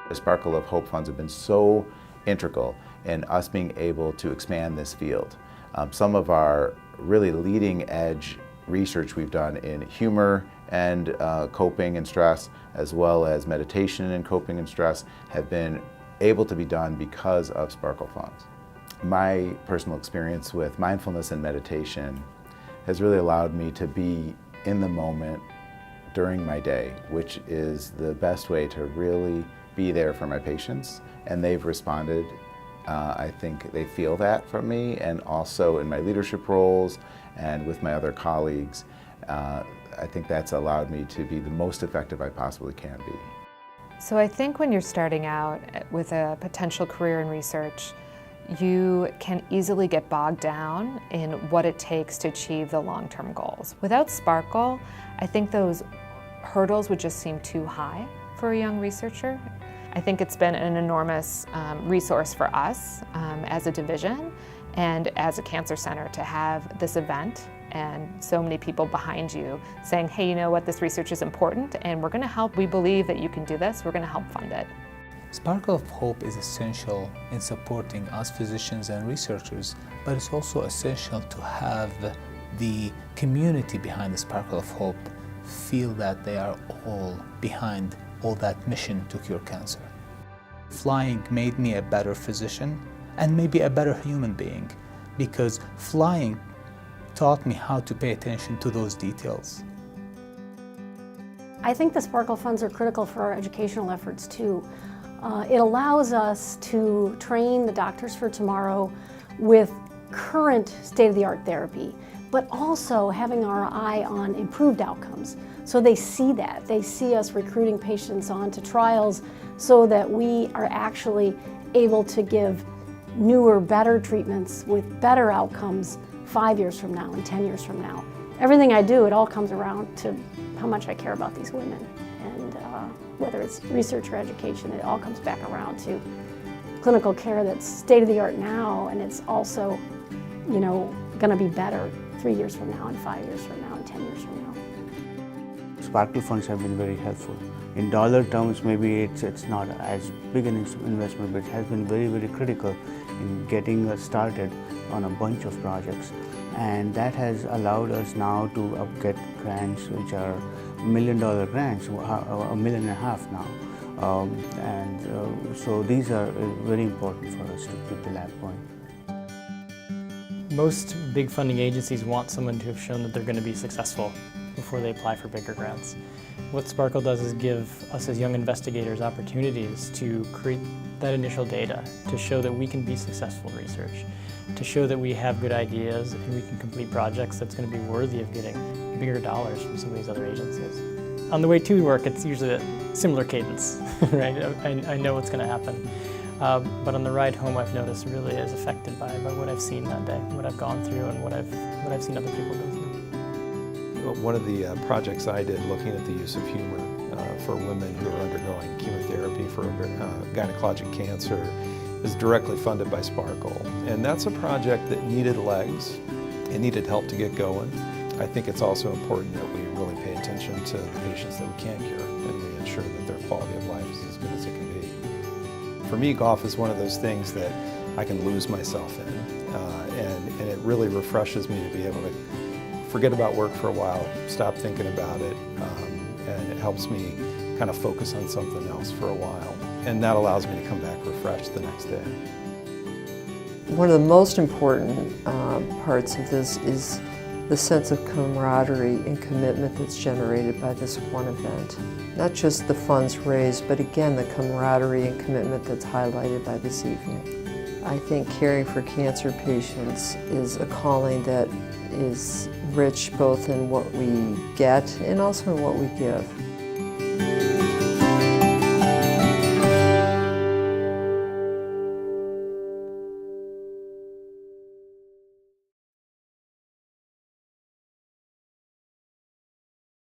The Sparkle of Hope funds have been so integral in us being able to expand this field. Some of our really leading edge research we've done in humor and coping and stress, as well as meditation and coping and stress, have been able to be done because of Sparkle funds. My personal experience with mindfulness and meditation has really allowed me to be in the moment during my day, which is the best way to really be there for my patients, and they've responded. I think they feel that from me, and also in my leadership roles and with my other colleagues. I think that's allowed me to be the most effective I possibly can be. So I think when you're starting out with a potential career in research, you can easily get bogged down in what it takes to achieve the long-term goals. Without Sparkle, I think those hurdles would just seem too high for a young researcher. I think it's been an enormous resource for us as a division and as a cancer center to have this event and so many people behind you saying, hey, you know what, this research is important and we're going to help. We believe that you can do this. We're going to help fund it. Sparkle of Hope is essential in supporting us physicians and researchers, but it's also essential to have the community behind the Sparkle of Hope feel that they are all behind all that mission to cure cancer. Flying made me a better physician and maybe a better human being, because flying taught me how to pay attention to those details. I think the Sparkle funds are critical for our educational efforts too. It allows us to train the doctors for tomorrow with current state-of-the-art therapy, but also having our eye on improved outcomes. So they see that. They see us recruiting patients onto trials so that we are actually able to give newer, better treatments with better outcomes 5 years from now and 10 years from now. Everything I do, it all comes around to how much I care about these women. And whether it's research or education, it all comes back around to clinical care that's state-of-the-art now, and it's also, you know, going to be better 3 years from now and 5 years from now and 10 years from now. Sparkle funds have been very helpful. In dollar terms, maybe it's not as big an investment, but it has been very, very critical in getting us started on a bunch of projects. And that has allowed us now to get grants which are $1 million grants, $1.5 million now. So these are very important for us to keep the lab going. Most big funding agencies want someone to have shown that they're going to be successful before they apply for bigger grants. What Sparkle does is give us as young investigators opportunities to create that initial data, to show that we can be successful research, to show that we have good ideas and we can complete projects that's going to be worthy of getting bigger dollars from some of these other agencies. On the way to work, it's usually a similar cadence, right? I know what's going to happen. But on the ride home, I've noticed really is affected by what I've seen that day, what I've gone through, and what I've seen other people go through. One of the projects I did looking at the use of humor for women who are undergoing chemotherapy for gynecologic cancer is directly funded by Sparkle. And that's a project that needed legs. It needed help to get going. I think it's also important that we really pay attention to the patients that we can't cure and we ensure that their quality of life is as good as it can be. For me, golf is one of those things that I can lose myself in, and it really refreshes me to be able to forget about work for a while, stop thinking about it, and it helps me kind of focus on something else for a while. And that allows me to come back refreshed the next day. One of the most important parts of this is the sense of camaraderie and commitment that's generated by this one event. Not just the funds raised, but again, the camaraderie and commitment that's highlighted by this evening. I think caring for cancer patients is a calling that is rich both in what we get and also in what we give.